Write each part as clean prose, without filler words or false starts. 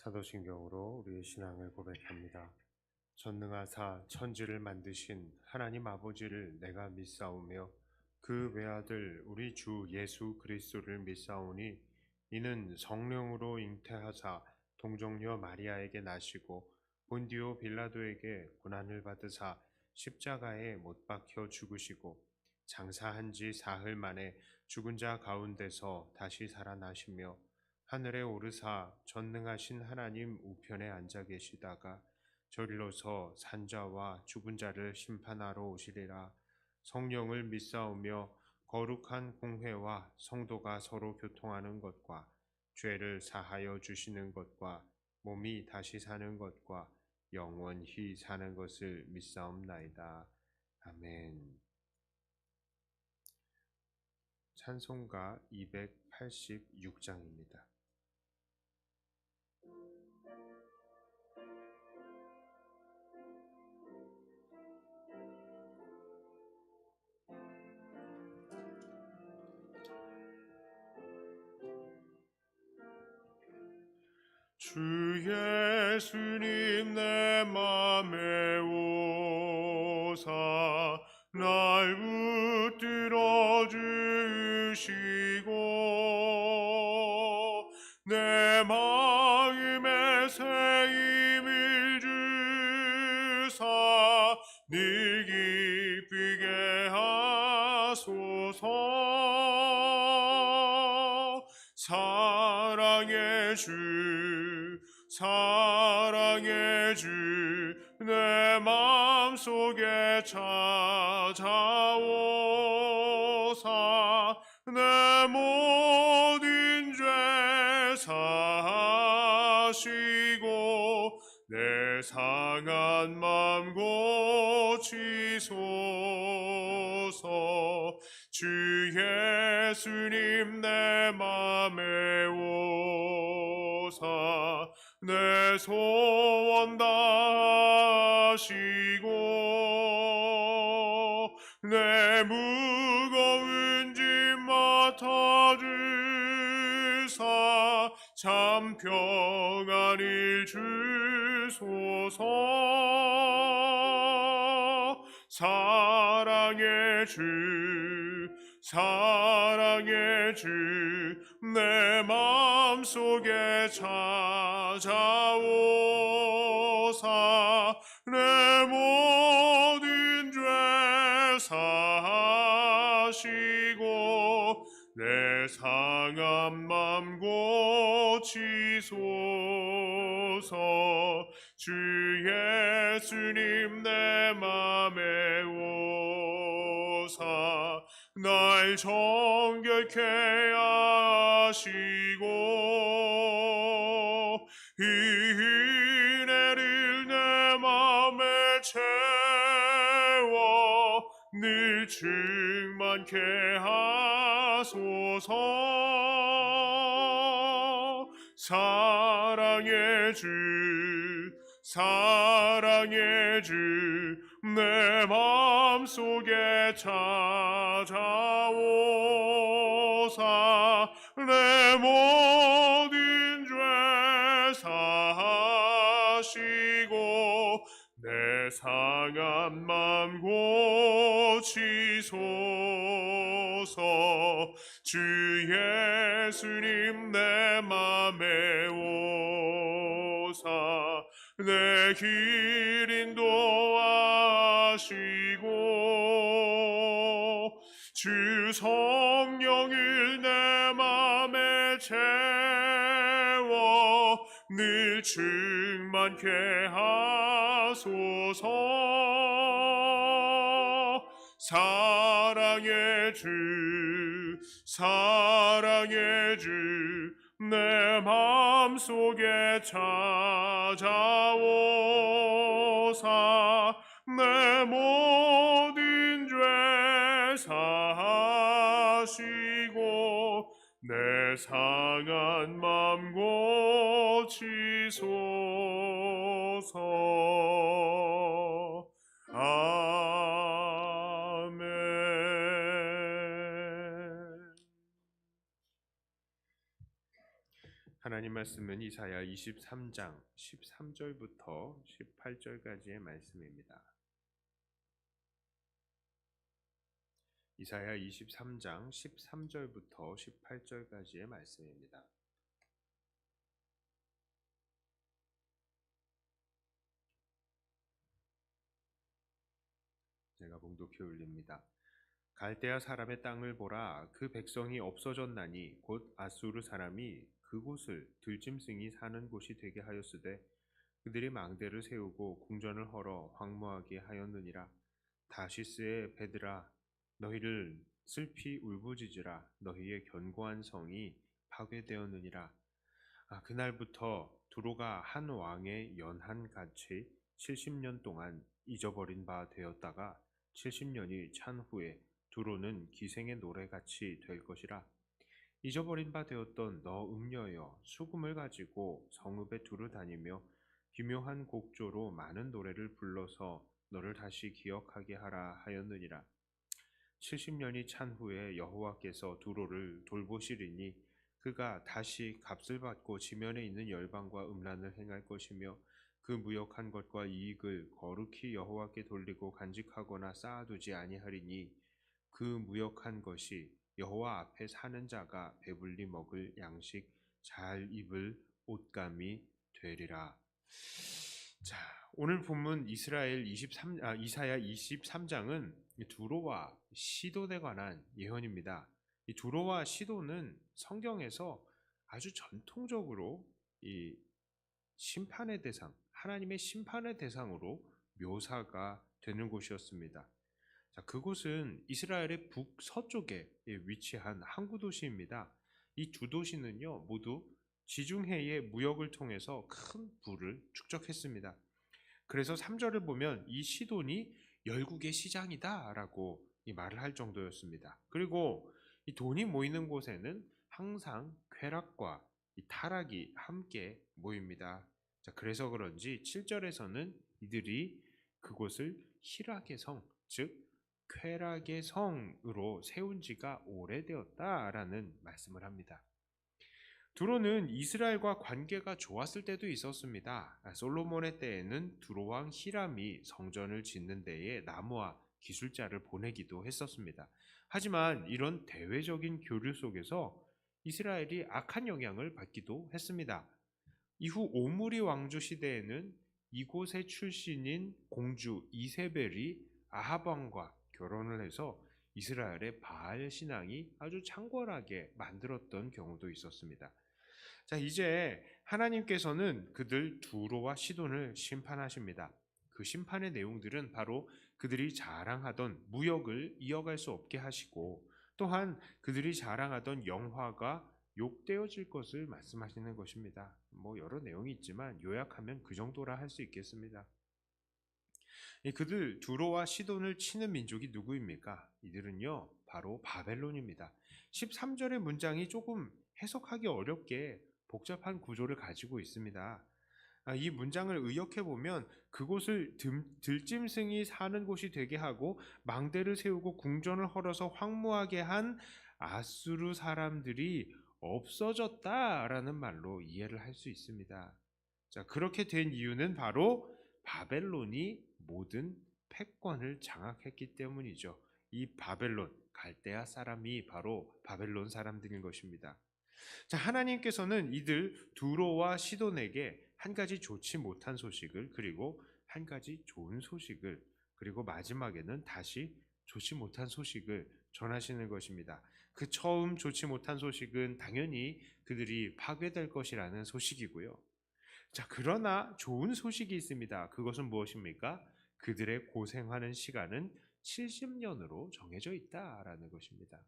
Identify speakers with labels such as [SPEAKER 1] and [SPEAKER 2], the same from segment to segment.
[SPEAKER 1] 사도신경으로 우리의 신앙을 고백합니다. 전능하사 천지를 만드신 하나님 아버지를 내가 믿사오며 그 외아들 우리 주 예수 그리스도를 믿사오니 이는 성령으로 잉태하사 동정녀 마리아에게 나시고 본디오 빌라도에게 고난을 받으사 십자가에 못 박혀 죽으시고 장사한 지 사흘 만에 죽은 자 가운데서 다시 살아나시며 하늘에 오르사 전능하신 하나님 우편에 앉아 계시다가 저리로서 산자와 죽은 자를 심판하러 오시리라. 성령을 믿사오며 거룩한 공회와 성도가 서로 교통하는 것과 죄를 사하여 주시는 것과 몸이 다시 사는 것과 영원히 사는 것을 믿사옵나이다. 아멘. 찬송가 286장입니다.
[SPEAKER 2] 주 예수님 내 맘에 오사 날 붙들어 주시고 내 마음에 새 힘을 주사 늘 기쁘게 하소서. 사랑의 주 내 맘속에 찾아오사 내 모든 죄 사하시고 내 상한 맘 고치소서. 주 예수님 내 맘에 오사 내 소원 다하시고 내 무거운 짐 맡아주사 참 평안을 주소서. 사랑의 주 내 맘속에 찾아오사 내 모든 죄 사하시고 내 상한 맘 고치소서. 주 예수님 내 맘에 오사 날 정결케 하시고 이 은혜를 내 맘에 채워 늘 충만케 하소서. 사랑의 주 내 맘속에 찾아오사 내 모든 죄 사하시고 내 상한 맘 고치소서. 주 예수님 내 맘에 오사 내 길 인도하시고 주 성령을 내 맘에 채워 늘 충만케 하소서. 사랑의 주 내 맘속에 찾아오사 내 모든 죄 사하시고 내 상한 맘 고치소서. 아멘.
[SPEAKER 1] 하나님 말씀은 이사야 23장 13절부터 18절까지의 말씀입니다. 이사야 23장 13절부터 18절까지의 말씀입니다. 제가 봉독해 올립니다. 갈대아 사람의 땅을 보라. 그 백성이 없어졌나니 곧 아수르 사람이 그곳을 들짐승이 사는 곳이 되게 하였으되 그들이 망대를 세우고 궁전을 헐어 황무하게 하였느니라. 다시스의 배들아, 너희를 슬피 울부짖으라. 너희의 견고한 성이 파괴되었느니라. 그날부터 두로가 한 왕의 연한 같이 70년 동안 잊어버린 바 되었다가 70년이 찬 후에 두로는 기생의 노래같이 될 것이라. 잊어버린 바 되었던 너 음녀여, 수금을 가지고 성읍에 두루 다니며 기묘한 곡조로 많은 노래를 불러서 너를 다시 기억하게 하라 하였느니라. 70년이 찬 후에 여호와께서 두로를 돌보시리니 그가 다시 값을 받고 지면에 있는 열방과 음란을 행할 것이며 그 무역한 것과 이익을 거룩히 여호와께 돌리고 간직하거나 쌓아두지 아니하리니 그 무역한 것이 여호와 앞에 사는 자가 배불리 먹을 양식 잘 입을 옷감이 되리라. 자, 오늘 본문 이사야 23장은 두로와 시돈에 관한 예언입니다. 이 두로와 시돈은 성경에서 아주 전통적으로 이 심판의 대상, 하나님의 심판의 대상으로 묘사가 되는 곳이었습니다. 자, 그곳은 이스라엘의 북서쪽에 위치한 항구 도시입니다. 이 두 도시는요, 모두 지중해의 무역을 통해서 큰 부를 축적했습니다. 그래서 3절을 보면 이 시돈이 열국의 시장이다라고 말을 할 정도였습니다. 그리고 이 돈이 모이는 곳에는 항상 쾌락과 이 타락이 함께 모입니다. 자, 그래서 그런지 7절에서는 이들이 그곳을 희락의 성, 즉 쾌락의 성으로 세운 지가 오래되었다라는 말씀을 합니다. 두로는 이스라엘과 관계가 좋았을 때도 있었습니다. 솔로몬의 때에는 두로왕 히람이 성전을 짓는 데에 나무와 기술자를 보내기도 했었습니다. 하지만 이런 대외적인 교류 속에서 이스라엘이 악한 영향을 받기도 했습니다. 이후 오므리 왕조 시대에는 이곳의 출신인 공주 이세벨이 아합 왕과 결혼을 해서 이스라엘의 바알 신앙이 아주 창궐하게 만들었던 경우도 있었습니다. 자, 이제 하나님께서는 그들 두로와 시돈을 심판하십니다. 그 심판의 내용들은 바로 그들이 자랑하던 무역을 이어갈 수 없게 하시고 또한 그들이 자랑하던 영화가 욕되어질 것을 말씀하시는 것입니다. 여러 내용이 있지만 요약하면 그 정도라 할 수 있겠습니다. 그들 두로와 시돈을 치는 민족이 누구입니까? 이들은요, 바로 바벨론입니다. 13절의 문장이 조금 해석하기 어렵게 복잡한 구조를 가지고 있습니다. 이 문장을 의역해 보면 그곳을 들짐승이 사는 곳이 되게 하고 망대를 세우고 궁전을 헐어서 황무하게 한 아수르 사람들이 없어졌다라는 말로 이해를 할 수 있습니다. 자, 그렇게 된 이유는 바로 바벨론이 모든 패권을 장악했기 때문이죠. 이 바벨론, 갈대아 사람이 바로 바벨론 사람들인 것입니다. 자, 하나님께서는 이들 두로와 시돈에게 한 가지 좋지 못한 소식을, 그리고 한 가지 좋은 소식을, 그리고 마지막에는 다시 좋지 못한 소식을 전하시는 것입니다. 그 처음 좋지 못한 소식은 당연히 그들이 파괴될 것이라는 소식이고요. 자, 그러나 좋은 소식이 있습니다. 그것은 무엇입니까? 그들의 고생하는 시간은 70년으로 정해져 있다라는 것입니다.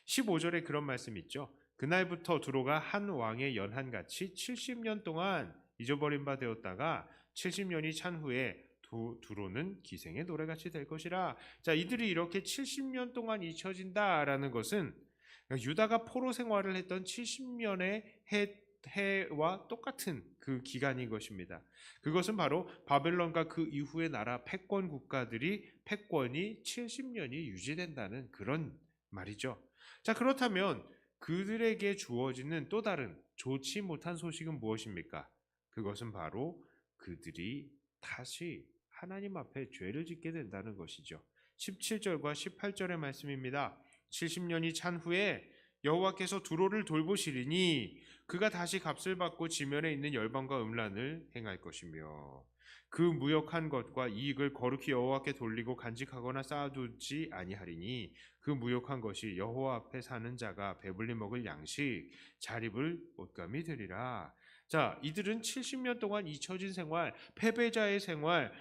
[SPEAKER 1] 15절에 그런 말씀이 있죠. 그날부터 두로가 한 왕의 연한같이 70년 동안 잊어버린 바 되었다가 70년이 찬 후에 두로는 기생의 노래같이 될 것이라. 자, 이들이 이렇게 70년 동안 잊혀진다라는 것은 유다가 포로 생활을 했던 70년의 해와 똑같은 그 기간인 것입니다. 그것은 바로 바벨론과 그 이후의 나라 패권 국가들이 패권이 70년이 유지된다는 그런 말이죠. 자, 그렇다면 그들에게 주어지는 또 다른 좋지 못한 소식은 무엇입니까? 그것은 바로 그들이 다시 하나님 앞에 죄를 짓게 된다는 것이죠. 17절과 18절의 말씀입니다. 70년이 찬 후에 여호와께서 두로를 돌보시리니 그가 다시 값을 받고 지면에 있는 열방과 음란을 행할 것이며 그 무역한 것과 이익을 거룩히 여호와께 돌리고 간직하거나 쌓아두지 아니하리니 그 무역한 것이 여호와 앞에 사는 자가 배불리 먹을 양식 잘 입을 옷감이 되리라. 자, 이들은 70년 동안 잊혀진 생활, 패배자의 생활,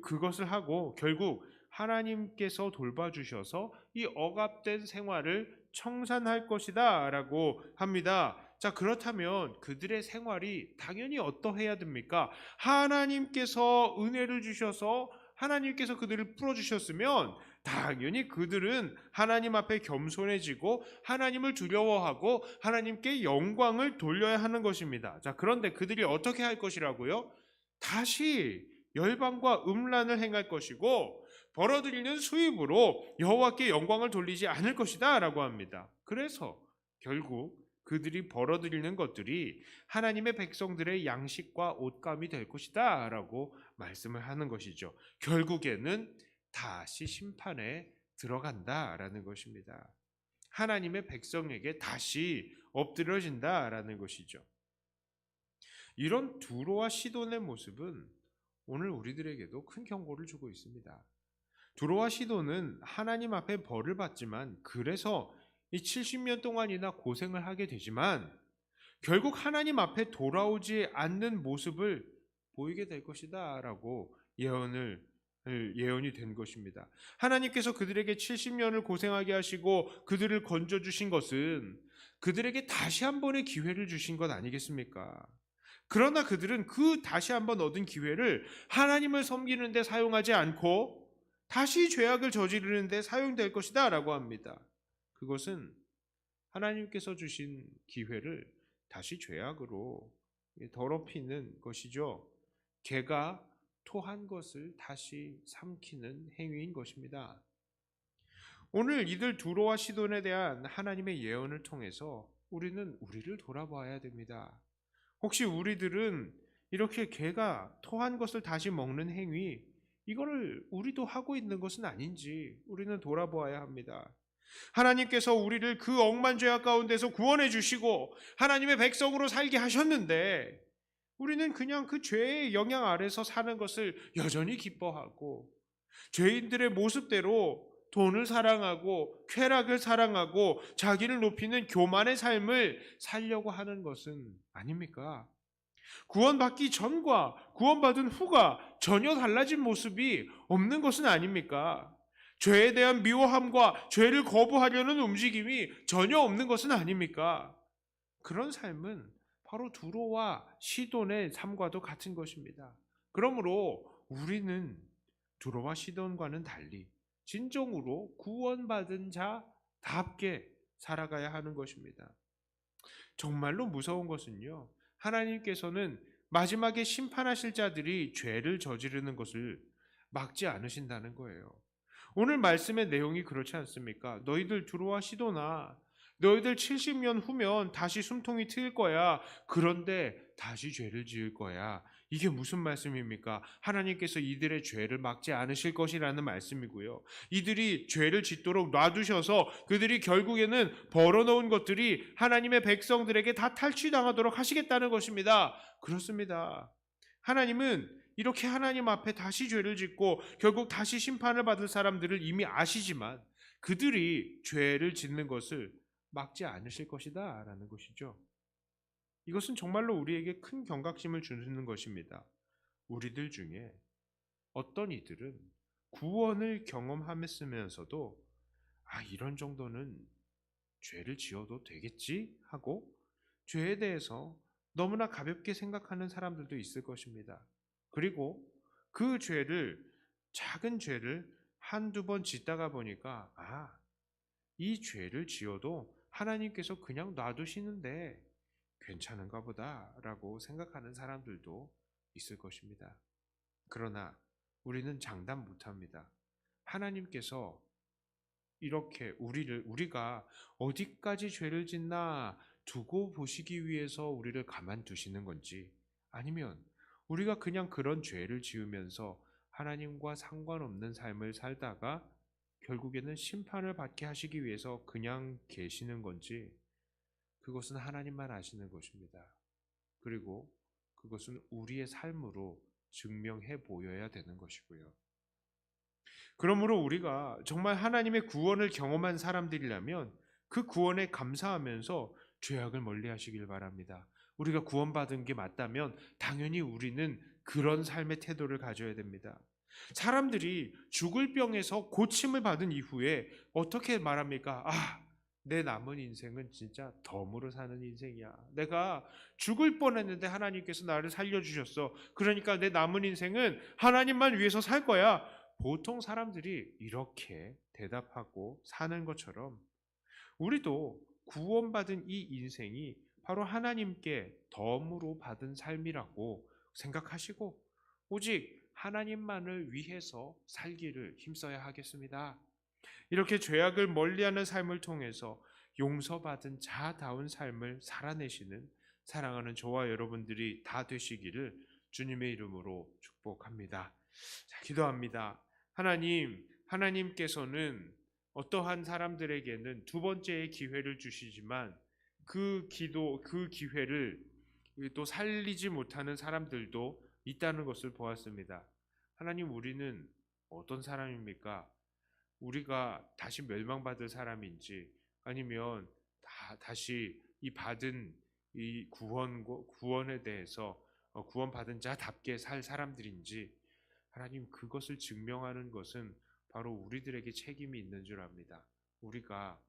[SPEAKER 1] 그것을 하고 결국 하나님께서 돌봐주셔서 이 억압된 생활을 청산할 것이다 라고 합니다. 자, 그렇다면 그들의 생활이 당연히 어떠해야 됩니까? 하나님께서 은혜를 주셔서 하나님께서 그들을 풀어주셨으면 당연히 그들은 하나님 앞에 겸손해지고 하나님을 두려워하고 하나님께 영광을 돌려야 하는 것입니다. 자, 그런데 그들이 어떻게 할 것이라고요? 다시 열방과 음란을 행할 것이고 벌어들이는 수입으로 여호와께 영광을 돌리지 않을 것이다 라고 합니다. 그래서 결국 그들이 벌어들이는 것들이 하나님의 백성들의 양식과 옷감이 될 것이다 라고 말씀을 하는 것이죠. 결국에는 다시 심판에 들어간다라는 것입니다. 하나님의 백성에게 다시 엎드려진다라는 것이죠. 이런 두로와 시돈의 모습은 오늘 우리들에게도 큰 경고를 주고 있습니다. 두로와 시돈은 하나님 앞에 벌을 받지만 그래서 이 70년 동안이나 고생을 하게 되지만 결국 하나님 앞에 돌아오지 않는 모습을 보이게 될 것이다 라고 예언이 된 것입니다. 하나님께서 그들에게 70년을 고생하게 하시고 그들을 건져주신 것은 그들에게 다시 한 번의 기회를 주신 것 아니겠습니까? 그러나 그들은 그 다시 한 번 얻은 기회를 하나님을 섬기는 데 사용하지 않고 다시 죄악을 저지르는 데 사용될 것이다 라고 합니다. 그것은 하나님께서 주신 기회를 다시 죄악으로 더럽히는 것이죠. 개가 토한 것을 다시 삼키는 행위인 것입니다. 오늘 이들 두로와 시돈에 대한 하나님의 예언을 통해서 우리는 우리를 돌아봐야 됩니다. 혹시 우리들은 이렇게 개가 토한 것을 다시 먹는 행위, 이거를 우리도 하고 있는 것은 아닌지 우리는 돌아보아야 합니다. 하나님께서 우리를 그 억만 죄악 가운데서 구원해 주시고 하나님의 백성으로 살게 하셨는데 우리는 그냥 그 죄의 영향 아래서 사는 것을 여전히 기뻐하고 죄인들의 모습대로 돈을 사랑하고 쾌락을 사랑하고 자기를 높이는 교만의 삶을 살려고 하는 것은 아닙니까? 구원받기 전과 구원받은 후가 전혀 달라진 모습이 없는 것은 아닙니까? 죄에 대한 미워함과 죄를 거부하려는 움직임이 전혀 없는 것은 아닙니까? 그런 삶은 바로 두로와 시돈의 삶과도 같은 것입니다. 그러므로 우리는 두로와 시돈과는 달리 진정으로 구원받은 자답게 살아가야 하는 것입니다. 정말로 무서운 것은요, 하나님께서는 마지막에 심판하실 자들이 죄를 저지르는 것을 막지 않으신다는 거예요. 오늘 말씀의 내용이 그렇지 않습니까? 너희들 두로와 시도나 너희들 70년 후면 다시 숨통이 트일 거야. 그런데 다시 죄를 지을 거야. 이게 무슨 말씀입니까? 하나님께서 이들의 죄를 막지 않으실 것이라는 말씀이고요. 이들이 죄를 짓도록 놔두셔서 그들이 결국에는 벌어놓은 것들이 하나님의 백성들에게 다 탈취당하도록 하시겠다는 것입니다. 그렇습니다. 하나님은 이렇게 하나님 앞에 다시 죄를 짓고 결국 다시 심판을 받을 사람들을 이미 아시지만 그들이 죄를 짓는 것을 막지 않으실 것이다 라는 것이죠. 이것은 정말로 우리에게 큰 경각심을 주는 것입니다. 우리들 중에 어떤 이들은 구원을 경험하면서도 이런 정도는 죄를 지어도 되겠지 하고 죄에 대해서 너무나 가볍게 생각하는 사람들도 있을 것입니다. 그리고 그 작은 죄를 한두 번 짓다가 보니까 이 죄를 지어도 하나님께서 그냥 놔두시는데 괜찮은가 보다라고 생각하는 사람들도 있을 것입니다. 그러나 우리는 장담 못합니다. 하나님께서 이렇게 우리가 어디까지 죄를 짓나 두고 보시기 위해서 우리를 가만두시는 건지, 아니면 우리가 그냥 그런 죄를 지으면서 하나님과 상관없는 삶을 살다가 결국에는 심판을 받게 하시기 위해서 그냥 계시는 건지, 그것은 하나님만 아시는 것입니다. 그리고 그것은 우리의 삶으로 증명해 보여야 되는 것이고요. 그러므로 우리가 정말 하나님의 구원을 경험한 사람들이라면 그 구원에 감사하면서 죄악을 멀리 하시길 바랍니다. 우리가 구원받은 게 맞다면 당연히 우리는 그런 삶의 태도를 가져야 됩니다. 사람들이 죽을 병에서 고침을 받은 이후에 어떻게 말합니까? 내 남은 인생은 진짜 덤으로 사는 인생이야. 내가 죽을 뻔했는데 하나님께서 나를 살려주셨어. 그러니까 내 남은 인생은 하나님만 위해서 살 거야. 보통 사람들이 이렇게 대답하고 사는 것처럼 우리도 구원받은 이 인생이 바로 하나님께 덤으로 받은 삶이라고 생각하시고 오직 하나님만을 위해서 살기를 힘써야 하겠습니다. 이렇게 죄악을 멀리하는 삶을 통해서 용서받은 자다운 삶을 살아내시는 사랑하는 저와 여러분들이 다 되시기를 주님의 이름으로 축복합니다. 자, 기도합니다. 하나님께서는 어떠한 사람들에게는 두 번째의 기회를 주시지만 그 기회를 또 살리지 못하는 사람들도 있다는 것을 보았습니다. 하나님, 우리는 어떤 사람입니까? 우리가 다시 멸망받을 사람인지, 아니면 다시 이 받은 이 구원에 대해서 구원받은 자답게 살 사람들인지, 하나님, 그것을 증명하는 것은 바로 우리들에게 책임이 있는 줄 압니다. 우리가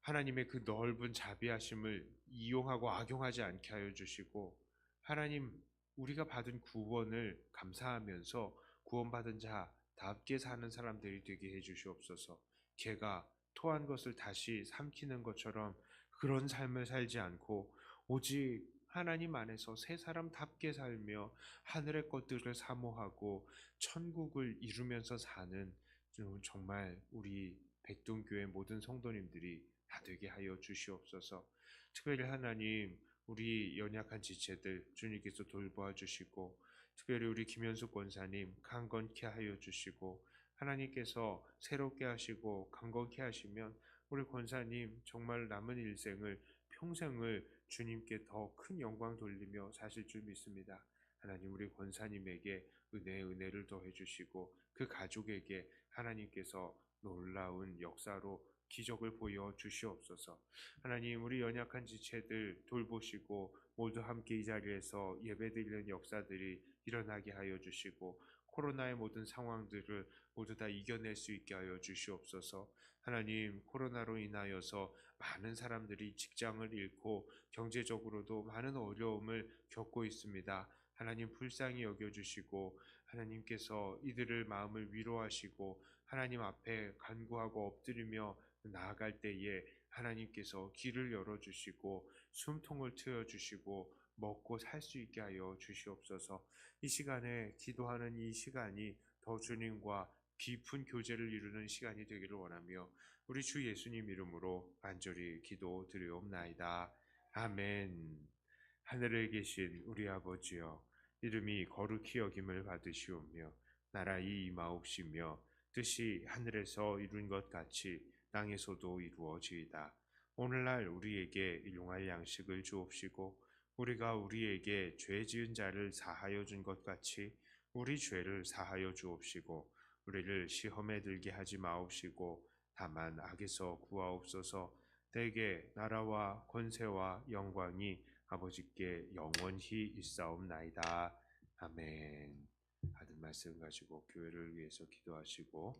[SPEAKER 1] 하나님의 그 넓은 자비하심을 이용하고 악용하지 않게 하여 주시고, 하나님, 우리가 받은 구원을 감사하면서 구원받은 자답게 사는 사람들이 되게 해 주시옵소서. 개가 토한 것을 다시 삼키는 것처럼 그런 삶을 살지 않고 오직 하나님 안에서 새 사람답게 살며 하늘의 것들을 사모하고 천국을 이루면서 사는 정말 우리 백동교회 모든 성도님들이 다 되게 하여 주시옵소서. 특별히 하나님, 우리 연약한 지체들 주님께서 돌보아 주시고, 특별히 우리 김현숙 권사님 강건케 하여 주시고, 하나님께서 새롭게 하시고 강건케 하시면 우리 권사님 정말 남은 일생을 평생을 주님께 더 큰 영광 돌리며 사실 줄 믿습니다. 하나님, 우리 권사님에게 은혜를 더해 주시고 그 가족에게 하나님께서 놀라운 역사로 기적을 보여 주시옵소서. 하나님, 우리 연약한 지체들 돌보시고 모두 함께 이 자리에서 예배드리는 역사들이 일어나게 하여 주시고, 코로나의 모든 상황들을 모두 다 이겨낼 수 있게 하여 주시옵소서. 하나님, 코로나로 인하여서 많은 사람들이 직장을 잃고 경제적으로도 많은 어려움을 겪고 있습니다. 하나님, 불쌍히 여겨주시고 하나님께서 이들을 마음을 위로하시고 하나님 앞에 간구하고 엎드리며 나아갈 때에 하나님께서 길을 열어주시고 숨통을 트여주시고 먹고 살 수 있게 하여 주시옵소서. 이 시간에 기도하는 이 시간이 더 주님과 깊은 교제를 이루는 시간이 되기를 원하며 우리 주 예수님 이름으로 간절히 기도드리옵나이다. 아멘. 하늘에 계신 우리 아버지여, 이름이 거룩히 여김을 받으시오며 나라의 임하옵시며 뜻이 하늘에서 이룬 것 같이 땅에서도 이루어지이다. 오늘날 우리에게 일용할 양식을 주옵시고 우리가 우리에게 죄 지은 자를 사하여 준 것 같이 우리 죄를 사하여 주옵시고 우리를 시험에 들게 하지 마옵시고 다만 악에서 구하옵소서. 대개 나라와 권세와 영광이 아버지께 영원히 있사옵나이다. 아멘. 받은 말씀 가지고 교회를 위해서 기도하시고